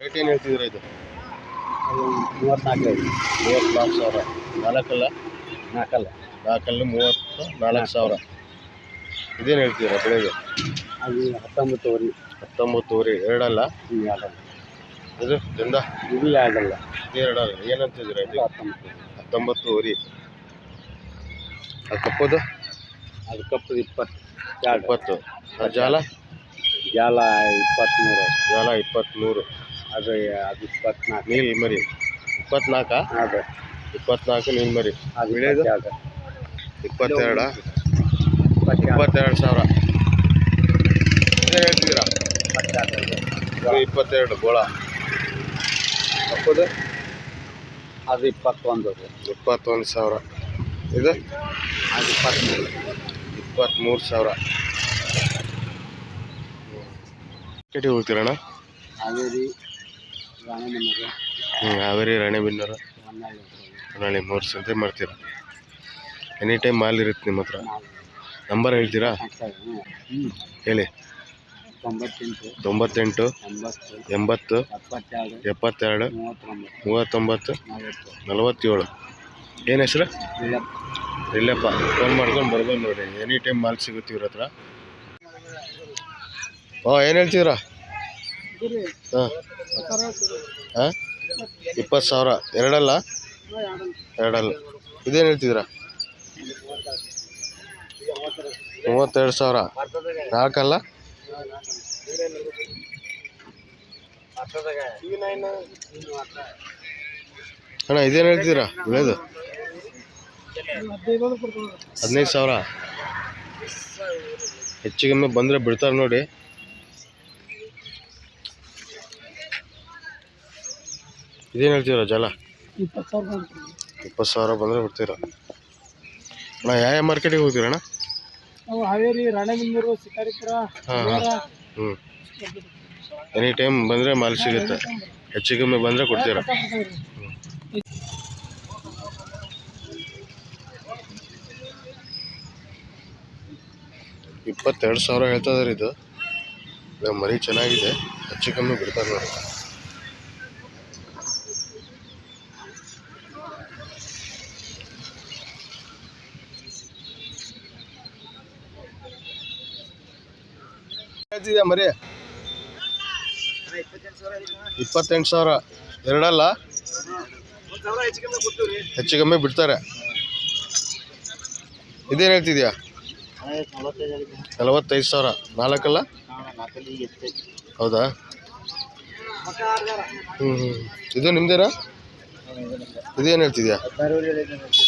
Rate ಏನು ಹೇಳ್ತಿದ್ದೀರಾ ಇದು? ಅದು 34 34,000. ನಾಲ್ಕಲ್ಲ ನಾಲ್ಕಲ್ಲಿ 34,000. ಇದೇನು ಹೇಳ್ತೀರಾ ಬೆಳೆಗೆ? ಅದು 19 19 ಎರಡಲ್ಲ ಇದು ಚಂದ ಇದು ಎರಡಲ್ಲ ಎರಡಲ್ಲ ಏನಂತಿದ್ದೀರಾ ಇದು? 19 ಅದು ಕಪ್ಪದು ಅದು ಕಪ್ಪು 20. ಜಾಲ 23 ಜಾಲ 23. ಅದು 24 ನೀಲ್ ಮರಿ 24. ಅದು 24 ನೀಲ್ ಮರಿ. ಅದು ಬೆಳೆದು 22. 22,000. ಇದೇನು ಹೇಳ್ತಿದ್ದೀರಾ? 22 ಗೋಳ. ಕಪ್ಪದು ಅದು 21,000. ಇದು ಅದು 23,000. ಕೆಟಿಗೆ ಹೋಗ್ತೀರಣ್ಣ? ಹಾವೇರಿ ರಾಣೆಬೆನ್ನೂರು ಹಾವೇರಿ ರಾಣೆಬೆನ್ನೂರು ಹೊನ್ನಾಳಿ 3 ಸಂತೆ ಮಾಡ್ತೀರಾ? ಎನಿ ಟೈಮ್ ಮಾಲ್ ಇರುತ್ತೆ ನಿಮ್ಮ ಹತ್ರ? ನಂಬರ್ ಹೇಳ್ತೀರಾ? ಹೇಳಿ. 98 80 72 39 47. ಏನು ಹೆಸರು? ಇಲ್ಲಪ್ಪ. ಫೋನ್ ಮಾಡ್ಕೊಂಡು ಬರ್ಬೋದು ನೋಡಿ. ಎನಿ ಟೈಮ್ ಮಾಲ್ ಸಿಗುತ್ತೆ ಇವ್ರ ಹತ್ರ. ಏನು ಹೇಳ್ತೀರಾ? ಹಾಂ 20,000 ಎರಡಲ್ಲ? ಇದೇನು ಹೇಳ್ತಿದ್ದೀರಾ? 32,000. ನಾಲ್ಕಲ್ಲ? ಅಣ್ಣ ಇದೇನು ಹೇಳ್ತಿದ್ದೀರಾ ಬೆಳೆದು? 15,000. ಹೆಚ್ಚಿಗೆ ಬಂದರೆ ಬಿಡ್ತಾರೆ ನೋಡಿ. ಇದೇನು ಹೇಳ್ತೀರಾ ಜಾಲ? 20,000 ಬಂದರೆ ಬಿಡ್ತೀರಾ? ಅಣ್ಣ ಯಾವ ಮಾರ್ಕೆಟಿಗೆ ಹೋಗ್ತೀರಣ್ಣ? ಹಾವೇರಿ ರಾಣೆಬೆನ್ನೂರು ಶಿಕಾರಿಪುರ. ಹಾಂ ಎನಿ ಟೈಮ್ ಬಂದರೆ ಮಾಲ್ ಸಿಗುತ್ತೆ. ಹೆಚ್ಚು ಕಮ್ಮಿ ಬಂದರೆ ಕೊಡ್ತೀರಾ? 22,000 ಹೇಳ್ತಾ ಇದ್ದಾರೆ. ಇದು ಮರಿ ಚೆನ್ನಾಗಿದೆ. ಹೆಚ್ಚು ಕಮ್ಮಿ ಬಿಡ್ತಾರೆ ನೋಡಿ. ಮರಿ 28,000 ಎರಡಲ್ಲ? ಹೆಚ್ಚು ಕಮ್ಮಿ ಬಿಡ್ತಾರೆ. ಇದೇನು ಹೇಳ್ತಿದ್ಯಾ? 45,000. ನಾಲ್ಕಲ್ಲ? ಹೌದಾ? ಇದು ನಿಮ್ದೇನಾ? ಇದೇನು ಹೇಳ್ತಿದ್ಯಾ?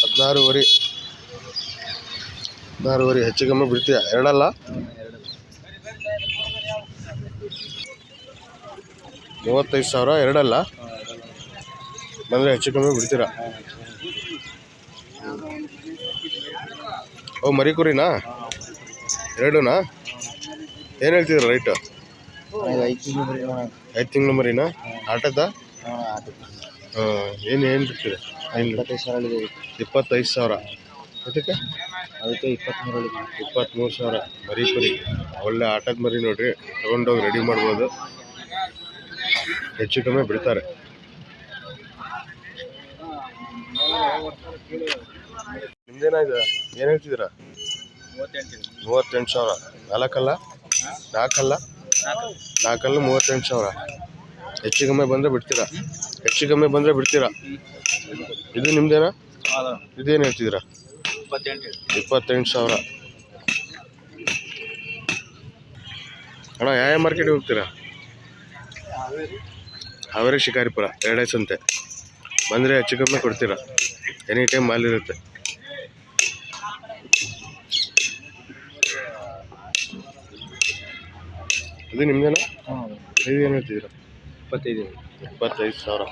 16,500. ಹೆಚ್ಚು ಕಮ್ಮಿ ಬಿಡ್ತೀಯಾ? ಎರಡಲ್ಲ? 35,000 ಎರಡಲ್ಲ? ಬಂದರೆ ಹೆಚ್ಚು ಕಮ್ಮಿ ಬಿಡ್ತೀರಾ? ಓ ಮರಿ ಕುರಿನಾ? ಎರಡೂನಾ? ಏನು ಹೇಳ್ತಿದ್ದೀರ ರೈಟು? 5 ತಿಂಗಳು ಮರಿನಾ? ಆಟದ? ಏನು ಬಿಡ್ತೀರ? 25,000. ಅದಕ್ಕೆ 23,000 ಮರಿ ಕುರಿ. ಒಳ್ಳೆ ಆಟದ ಮರಿ ನೋಡ್ರಿ. ತಗೊಂಡೋಗಿ ರೆಡಿ ಮಾಡ್ಬೋದು. ಹೆಚ್ಚು ಕಮ್ಮಿ ಬಿಡ್ತಾರೆ. ನಿಮ್ದೇನ ಇದು? ಏನು ಹೇಳ್ತಿದ್ದೀರಾ? 38,000. ನಾಲ್ಕಲ್ಲ? 38,000. ಹೆಚ್ಚು ಕಮ್ಮಿ ಬಂದರೆ ಬಿಡ್ತೀರಾ? ಇದು ನಿಮ್ದೇನಾ? ಇದೇನು ಹೇಳ್ತಿದ್ದೀರಾ? 28,000. ಅಣ್ಣ ಯಾವ ಮಾರ್ಕೆಟಿಗೆ ಹೋಗ್ತೀರಾ? ಹಾವೇರಿ ಶಿಕಾರಿಪುರ 2 ಸಂತೆ. ಬಂದರೆ ಹೆಚ್ಚು ಕಮ್ಮಿ ಕೊಡ್ತೀರಾ? ಎನಿ ಟೈಮ್ ಮಾಲ್ ಇರುತ್ತೆ. ಇದು ನಿಮ್ದೇನಾ? ಇದು ಏನು ಹೇಳ್ತಿದ್ದೀರಾ? 25,000.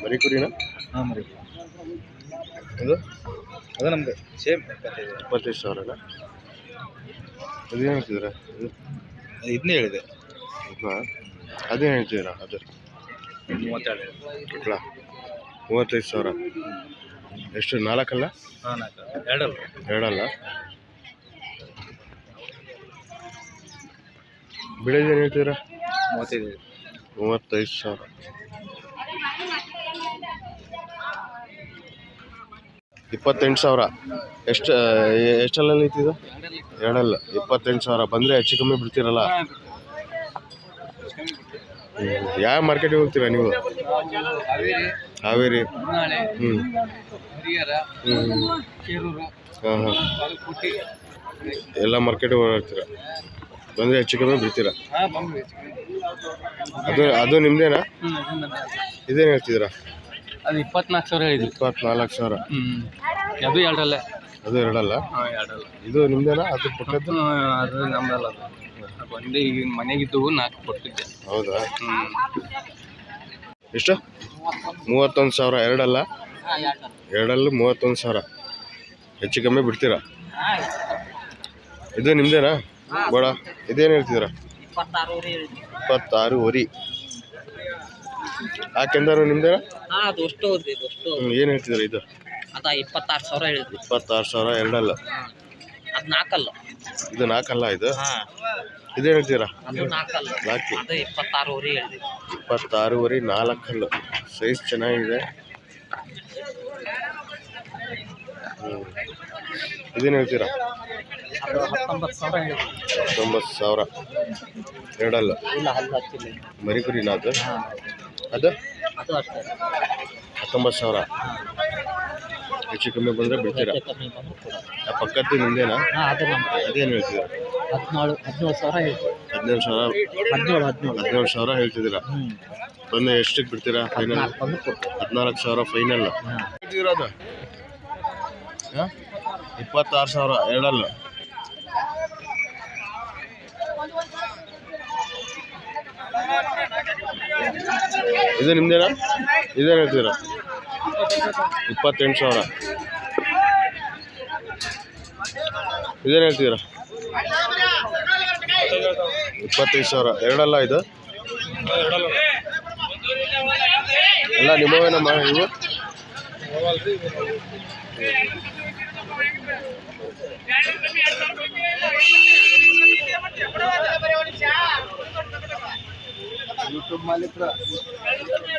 ಮರಿ ಕುರಿನಾ? ಮರಿ ಅದು ನಮ್ದು ಸೇಮ್ 25,000ನಾ? ಅದೇನು ಹೇಳ್ತಿದ್ದೀರಾ? ಇದನ್ನೇ ಹೇಳಿದೆ. ಅದೇನು ಹೇಳ್ತಿದ್ದೀರಾ? ಅದು 35,000. ಎಷ್ಟು? ನಾಲ್ಕಲ್ಲ? ಎರಡಲ್ಲ? ಬೆಳೆದು ಏನು ಹೇಳ್ತೀರಾ? 35,000. $28,000. ಎಷ್ಟಲ್ಲ ಐತಿದು? ಎರಡಲ್ಲ. 28,000 ಬಂದರೆ ಹೆಚ್ಚು ಕಮ್ಮಿ ಬಿಡ್ತೀರಲ್ಲ. ಯಾವ ಮಾರ್ಕೆಟಿಗೆ ಹೋಗ್ತೀರಾ ನೀವು? ಹಾವೇರಿ. ಹ್ಞೂ ಹಾಂ ಹಾಂ, ಎಲ್ಲ ಮಾರ್ಕೆಟಿಗೆ ಹೋಗ್ತೀರಾ? ಬಂದರೆ ಹೆಚ್ಚು ಕಮ್ಮಿ ಬಿಡ್ತೀರಾ? ಅದು ನಿಮ್ಮದೇನಾ? ಇದೇನು ಹೇಳ್ತಿದ್ದೀರಾ? ಅದು 24,000 ಹೇಳಿದ್ವಿ. 24,000. ಅದು ಎರಡಲ್ಲ. ಅದು ಎರಡಲ್ಲ? ಇದು ನಿಮ್ಮದೇನಾ? ಅದು ಪಕ್ಕದ್ದು? ಅದು ನಮ್ಮದಲ್ಲ. ಅದು ಒಂದೇ ಈಗ ಮನೆಗಿದ್ದು 4 ಕೊಟ್ಟಿದ್ದೆ. ಹೌದಾ? ಎಷ್ಟು? 31,000. ಎರಡಲ್ಲ? ಎರಡಲ್ಲೂ 31,000. ಹೆಚ್ಚು ಕಮ್ಮಿ ಬಿಡ್ತೀರಾ? ಇದು ನಿಮ್ಮದೇನಾ ಬೋಡ? ಇದೇನು ಹೇಳ್ತಿದ್ದೀರಾ? 26,000. ಆ ಕೆಂದಾರು ನಿಮ್ದೇನಾ? ಏನು ಹೇಳ್ತಿದ್ದೀರಾ? ಇದು 26,000 ಹೇಳಿದ್ವಿ. 26,000. ಎರಡಲ್ಲ? ಅದು 4 ಅಲ್ಲ. ಇದು 4 ಅಲ್ಲ? ಇದು ಇದೇನು ಹೇಳ್ತೀರಾ? ಅದು 4 ಅಲ್ಲ. 4. ಅದು 26,000 ಹೇಳಿದ್ವಿ. 26,000. 4 ಅಲ್ಲ. ಸೈಜ್ ಚೆನ್ನಾಗಿದೆ. ಇದೇನು ಹೇಳ್ತೀರಾ? ಅದು 19,000 ಹೇಳಿದ್ವಿ. 19,000. ಎರಡಲ್ಲ? ಇಲ್ಲ, ಹಲ್ಲು ಹಚ್ಚಿಲ್ಲ. ಮರಿ ಕುರಿನಾ ಅದು? ಅದು ಅದು ಅಷ್ಟೇ. 19,000. ಹೆಚ್ಚು ಕಮ್ಮಿ ಬಂದರೆ ಬಿಡ್ತೀರಾ? ಕಮ್ಮಿ ಬಂದು ಕೂಡ. ಆ ಪಕ್ಕದ್ದು ನಿಮ್ಮದೇನಾ? ಅದು ನಮ್ದು. ಅದೇನು ಹೇಳ್ತೀರಾ? 17,000 ಹೇಳ್ತೀವಿ. 17,000. 17,000 ಹೇಳ್ತಿದ್ದೀರಾ? ಬಂದು ಎಷ್ಟಕ್ಕೆ ಬಿಡ್ತೀರಾ ಫೈನಲ್? 14,000 ಫೈನಲ್ ಹೇಳ್ತಿದ್ದೀರಾ? ಅದು 26,000. ಎರಡಲ್ಲ? ಇದು ನಿಮ್ದೇನಾ? ಇದೇನು ಹೇಳ್ತೀರಾ? 28,000. ಇದೇನು ಹೇಳ್ತೀರಾ? 25,000. ಎರಡಲ್ಲ? ಇದು ಎಲ್ಲ ನಿಮ್ಮವೇನಮ್ಮ ಇವು?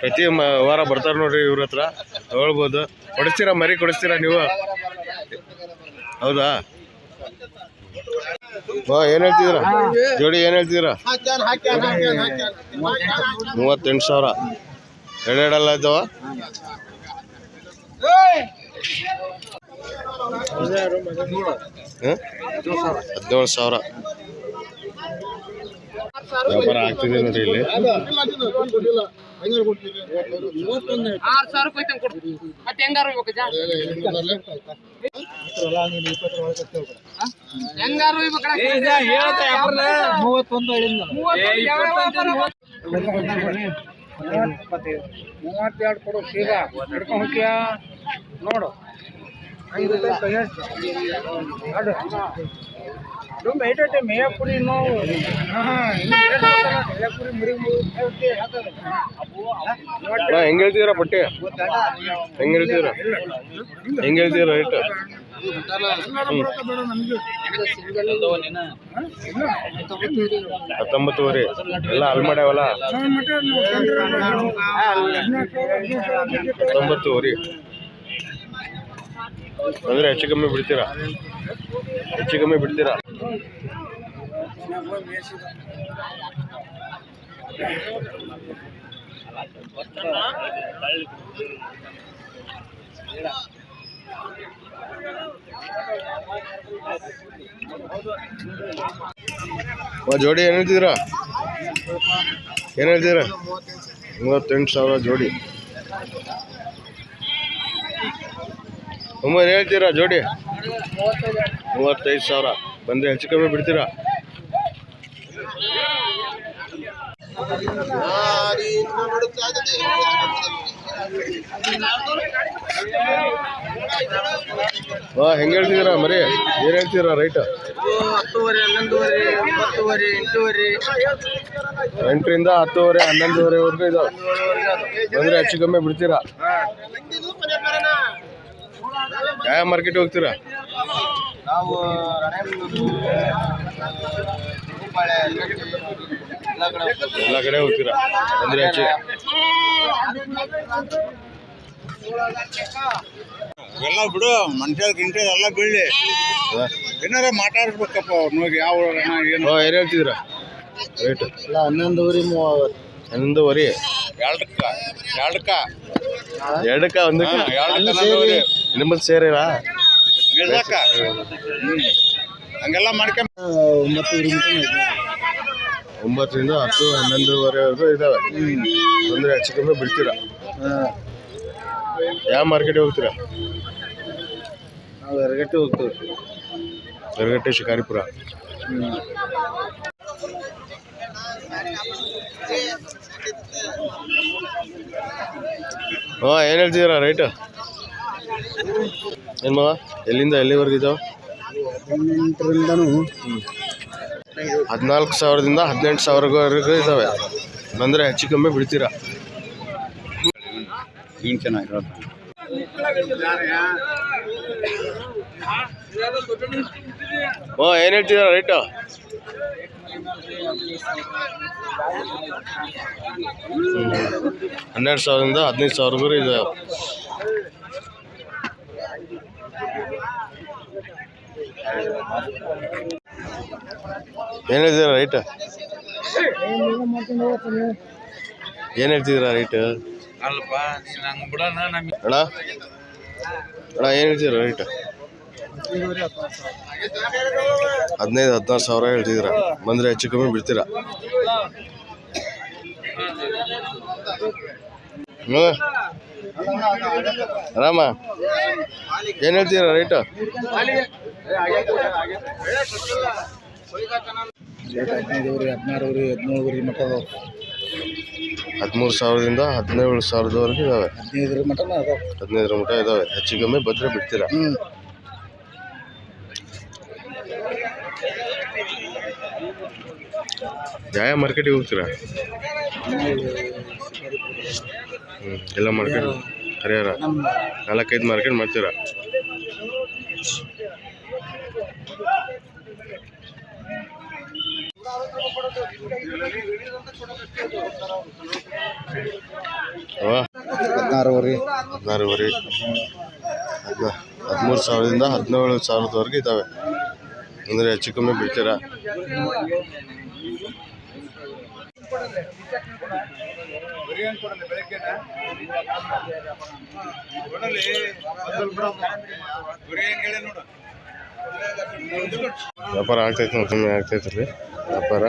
ಪ್ರತಿ ವಾರ ಬರ್ತಾರೆ ನೋಡ್ರಿ ಇವ್ರ ಹತ್ರ, ತಗೊಳ್ಬೋದು. ಕೊಡಿಸ್ತೀರಾ? ಮರಿ ಕೊಡಿಸ್ತೀರಾ ನೀವು? ಹೌದಾ? ಏನು ಹೇಳ್ತಿದ್ದೀರಾ? ಜೋಡಿ ಏನು ಹೇಳ್ತಿದ್ದೀರಾ? 38,000. ಎರಡೆರಡಲ್ಲ ಇದ್ದಾವ? 17,000. ವ್ಯಾಪಾರ ಆಗ್ತಿದೆ ನೋಡಿ ಇಲ್ಲಿ. ಕೊಡು ಸೀದಾ ಹಿಡ್ಕೊಂಡು ಹೋಗ್ತೀಯಾ ನೋಡು. 5 ರೂಪಾಯಿ ಮೇಯ ಪುರಿ ನಾವು ಹೆಂಗೆ ಹೇಳ್ತೀರಾ ಪಟ್ಟಿ? ಹೆಂಗೆ ಹೇಳ್ತೀರಾ? ಹೆಂಗೆ ಹೇಳ್ತೀರಾ ರೇಟ್? 19,000. ಎಲ್ಲ ಅಲ್ಲಿ ಮಾಡ್ಯಾವಲ್ಲ? 19,000 ಅಂದರೆ ಹೆಚ್ಚು ಕಮ್ಮಿ ಬಿಡ್ತೀರಾ? ಹೆಚ್ಚು ಕಮ್ಮಿ ಬಿಡ್ತೀರಾ? ಜೋಡಿ ಏನು ಹೇಳ್ತಿದ್ದೀರಾ? ಏನು ಹೇಳ್ತಿದ್ದೀರಾ? 38,000 ಜೋಡಿ. ಏನು ಹೇಳ್ತೀರಾ ಜೋಡಿ? 35,000. ಬಂದರೆ ಹೆಚ್ಚು ಕಮ್ಮಿ ಬಿಡ್ತೀರಾ? ಹೆಂಗೆ ಹೇಳ್ತಿದ್ದೀರಾ ಮರಿ? ಏನು ಹೇಳ್ತೀರಾ ರೈಟ್? 10,000, 11,000, 9,000, 10,000, 8ರಿಂದ 10,000, 11,000ವರೆಗೂ ಇದಾವೆ. ಬಂದರೆ ಹೆಚ್ಚು ಕಮ್ಮಿ ಬಿಡ್ತೀರಾ? ಯಾವ ಮಾರ್ಕೆಟ್ ಹೋಗ್ತೀರಾ? ನಾವು ಎಲ್ಲ ಕಡೆ ಹೋಗ್ತೀರಾ ಅಂದರೆ ಹೆಚ್ಚು ಎಲ್ಲ ಬಿಡು ಮನುಷ್ಯ ಗಿಂಟ ಎಲ್ಲ ಬೀಳಿ ಏನಾರ ಮಾತಾಡ್ಬೇಕಪ್ಪ ಅವ್ರಿಗೆ ಯಾವ ಏನು ಏನು ಹೇಳ್ತಿದ್ದೀರಾ ರೇಟ್ ಇಲ್ಲ 11 11.5 ಎರಡಕ್ಕ ಒಂದಕ್ಕೆ ಎರಡಕ್ಕ ನಿಮ್ಮದು ಸೇರಿರಾ ಬೀಳ್ದಕ್ಕ ಹಂಗೆಲ್ಲ ಮಾಡ್ಕೊಂಡ್ 9ರಿಂದ 10 11:30ವರೆಗೂ ಇದಾವೆ ಅಂದರೆ ಹೆಚ್ಚು ಕಮ್ಮಿ ಬಿಡ್ತೀರಾ ಯಾವ ಮಾರ್ಕೆಟಿಗೆ ಹೋಗ್ತೀರಾ ನಾವು ಎರಗಟ್ಟೆ ಹೋಗ್ತೀವಿ ಎರಗಟ್ಟೆ ಶಿಕಾರಿಪುರ ಏನು ಹೇಳ್ತಿದ್ದೀರಾ ರೈಟ್ ಏನು ಮಗ ಎಲ್ಲಿಂದ ಎಲ್ಲಿವರೆಗೂ ಇದಾವೆ 14,000ದಿಂದ 18,000ವರೆಗೂ ಇದ್ದಾವೆ ಅಂದರೆ ಹೆಚ್ಚು ಕಮ್ಮಿ ಬಿಡ್ತೀರಾ ಏನು ಚೆನ್ನಾಗಿರೋದು ಏನು ಹೇಳ್ತಿದ್ದೀರಾ ರೈಟು 12,000ದಿಂದ 15,000ವರೆಗೂ ಇದ್ದಾವೆ ಏನು ಹೇಳ್ತಿದ್ದೀರಾ ರೈಟ್ ಏನು ಹೇಳ್ತಿದ್ದೀರಾ ರೈಟ್ ಅಲ್ಪ ನಂಗೆ ಬಿಡೋಣ ನಮಗೆ ಅಣ್ಣ ಏನು ಹೇಳ್ತಿದ್ದೀರಾ ರೈಟ್ 15,000-16,000 ಹೇಳ್ತಿದ್ದೀರಾ ಬಂದರೆ ಹೆಚ್ಚು ಕಮ್ಮಿ ಬಿಡ್ತೀರಾ ಆರಾಮ ಏನು ಹೇಳ್ತೀರಾ ರೈಟ್ 17,000 ಮಟ್ಟ 13,000ದಿಂದ 17,000ವರೆಗೂ ಇದ್ದಾವೆ 15 ಮಟ್ಟ 15 ಮಟ್ಟ ಇದ್ದಾವೆ ಹೆಚ್ಚು ಕಮ್ಮಿ ಬಂದರೆ ಬಿಡ್ತೀರಾ ಯಾವ ಮಾರ್ಕೆಟಿಗೆ ಹೋಗ್ತೀರಾ ಎಲ್ಲ ಮಾರ್ಕೆಟ್ ಹರಿಹರ 4-5 ಮಾರ್ಕೆಟ್ ಮಾಡ್ತೀರಾ ಅವ 16,000 13,000ದಿಂದ 17,000ವರೆಗೂ ಇದ್ದಾವೆ ಅಂದರೆ ಹೆಚ್ಚು ಕಮ್ಮಿ ಬಿಡ್ತೀರಾ ವ್ಯಾಪಾರ ಆಗ್ತೈತೆ ಕಮ್ಮಿ ಆಗ್ತೈತೆ ರೀ ವ್ಯಾಪಾರ